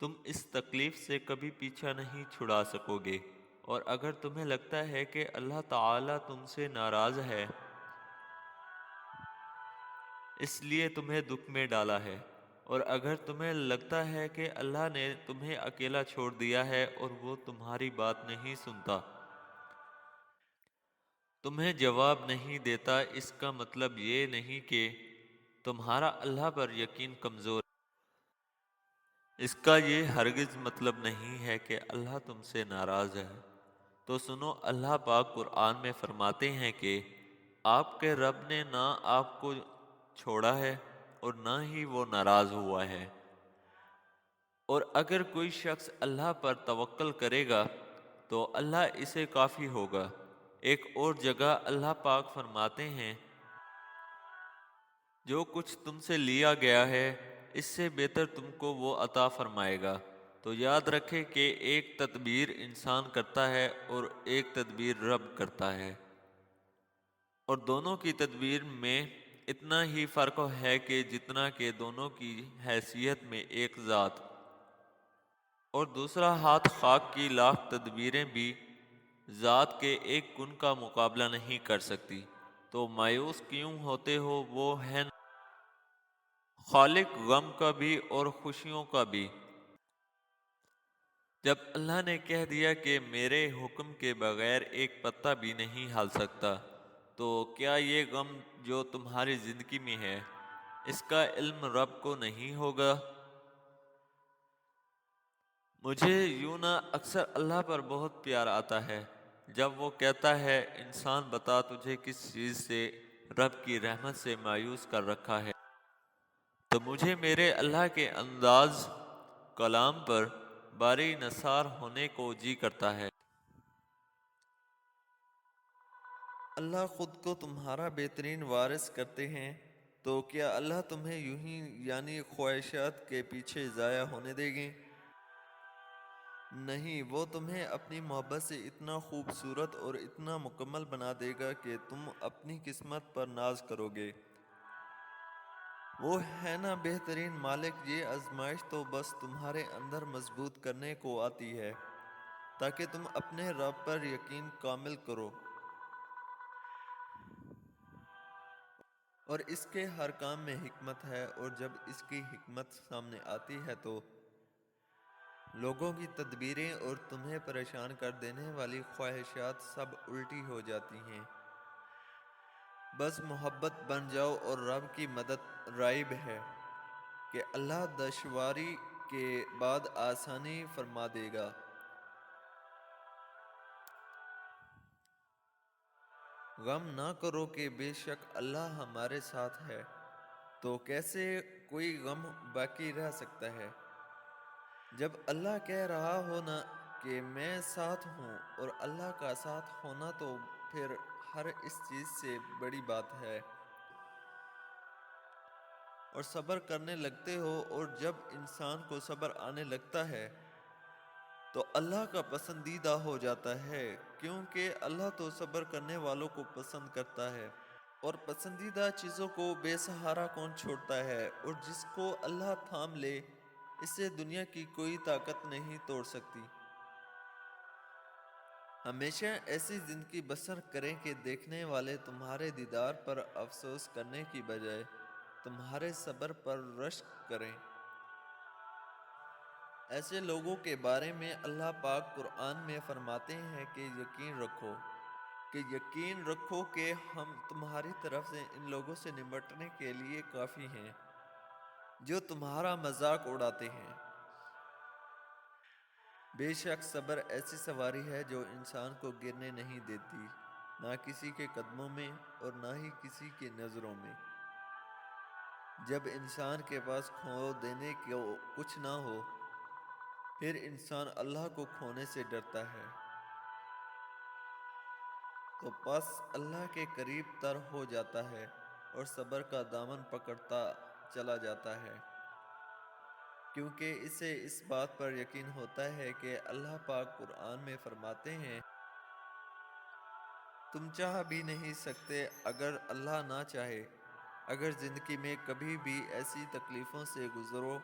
تم اس تکلیف سے کبھی پیچھا نہیں چھڑا سکو گے، اور اگر تمہیں لگتا ہے کہ اللہ تعالیٰ تم سے ناراض ہے اس لیے تمہیں دکھ میں ڈالا ہے، اور اگر تمہیں لگتا ہے کہ اللہ نے تمہیں اکیلا چھوڑ دیا ہے اور وہ تمہاری بات نہیں سنتا، تمہیں جواب نہیں دیتا، اس کا مطلب یہ نہیں کہ تمہارا اللہ پر یقین کمزور ہے۔ اس کا یہ ہرگز مطلب نہیں ہے کہ اللہ تم سے ناراض ہے۔ تو سنو، اللہ پاک قرآن میں فرماتے ہیں کہ آپ کے رب نے نہ آپ کو چھوڑا ہے اور نہ ہی وہ ناراض ہوا ہے، اور اگر کوئی شخص اللہ پر توکل کرے گا تو اللہ اسے کافی ہوگا۔ ایک اور جگہ اللہ پاک فرماتے ہیں، جو کچھ تم سے لیا گیا ہے اس سے بہتر تم کو وہ عطا فرمائے گا۔ تو یاد رکھے کہ ایک تدبیر انسان کرتا ہے اور ایک تدبیر رب کرتا ہے، اور دونوں کی تدبیر میں اتنا ہی فرق ہے کہ جتنا کہ دونوں کی حیثیت میں ایک ذات، اور دوسرا ہاتھ خاک کی لاکھ تدبیریں بھی ذات کے ایک کن کا مقابلہ نہیں کر سکتی۔ تو مایوس کیوں ہوتے ہو؟ وہ ہے خالق غم کا بھی اور خوشیوں کا بھی۔ جب اللہ نے کہہ دیا کہ میرے حکم کے بغیر ایک پتا بھی نہیں ہل سکتا، تو کیا یہ غم جو تمہاری زندگی میں ہے اس کا علم رب کو نہیں ہوگا؟ مجھے یوں نہ اکثر اللہ پر بہت پیار آتا ہے جب وہ کہتا ہے، انسان بتا تجھے کس چیز سے رب کی رحمت سے مایوس کر رکھا ہے؟ تو مجھے میرے اللہ کے انداز کلام پر باری نثار ہونے کو جی کرتا ہے۔ اللہ خود کو تمہارا بہترین وارث کرتے ہیں، تو کیا اللہ تمہیں یوں ہی یعنی خواہشات کے پیچھے ضائع ہونے دیں گے؟ نہیں، وہ تمہیں اپنی محبت سے اتنا خوبصورت اور اتنا مکمل بنا دے گا کہ تم اپنی قسمت پر ناز کرو گے۔ وہ ہے نا بہترین مالک، یہ آزمائش تو بس تمہارے اندر مضبوط کرنے کو آتی ہے تاکہ تم اپنے رب پر یقین کامل کرو، اور اس کے ہر کام میں حکمت ہے، اور جب اس کی حکمت سامنے آتی ہے تو لوگوں کی تدبیریں اور تمہیں پریشان کر دینے والی خواہشات سب الٹی ہو جاتی ہیں۔ بس محبت بن جاؤ، اور رب کی مدد رائب ہے کہ اللہ دشواری کے بعد آسانی فرما دے گا۔ غم نہ کرو کہ بے شک اللہ ہمارے ساتھ ہے۔ تو کیسے کوئی غم باقی رہ سکتا ہے جب اللہ کہہ رہا ہو نا کہ میں ساتھ ہوں، اور اللہ کا ساتھ ہونا تو پھر ہر اس چیز سے بڑی بات ہے۔ اور صبر کرنے لگتے ہو، اور جب انسان کو صبر آنے لگتا ہے تو اللہ کا پسندیدہ ہو جاتا ہے، کیونکہ اللہ تو صبر کرنے والوں کو پسند کرتا ہے، اور پسندیدہ چیزوں کو بے سہارا کون چھوڑتا ہے؟ اور جس کو اللہ تھام لے اسے دنیا کی کوئی طاقت نہیں توڑ سکتی۔ ہمیشہ ایسی زندگی بسر کریں کہ دیکھنے والے تمہارے دیدار پر افسوس کرنے کی بجائے تمہارے صبر پر رشک کریں۔ ایسے لوگوں کے بارے میں اللہ پاک قرآن میں فرماتے ہیں کہ یقین رکھو کہ ہم تمہاری طرف سے ان لوگوں سے نمٹنے کے لیے کافی ہیں جو تمہارا مذاق اڑاتے ہیں۔ بے شک صبر ایسی سواری ہے جو انسان کو گرنے نہیں دیتی، نہ کسی کے قدموں میں اور نہ ہی کسی کی نظروں میں۔ جب انسان کے پاس کھو دینے کو کچھ نہ ہو پھر انسان اللہ کو کھونے سے ڈرتا ہے، تو پس اللہ کے قریب تر ہو جاتا ہے اور صبر کا دامن پکڑتا چلا جاتا ہے، کیونکہ اسے اس بات پر یقین ہوتا ہے کہ اللہ پاک قرآن میں فرماتے ہیں، تم چاہ بھی نہیں سکتے اگر اللہ نہ چاہے۔ اگر زندگی میں کبھی بھی ایسی تکلیفوں سے گزرو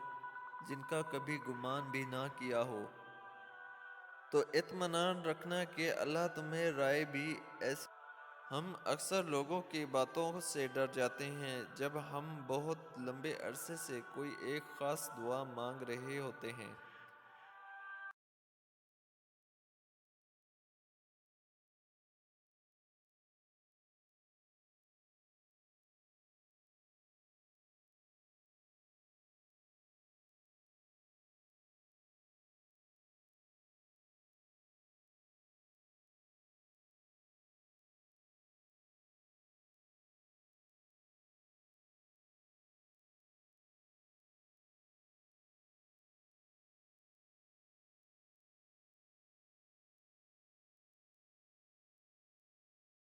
جن کا کبھی گمان بھی نہ کیا ہو، تو اطمینان رکھنا کہ اللہ تمہیں رائے بھی ایسے۔ ہم اکثر لوگوں کی باتوں سے ڈر جاتے ہیں جب ہم بہت لمبے عرصے سے کوئی ایک خاص دعا مانگ رہے ہوتے ہیں۔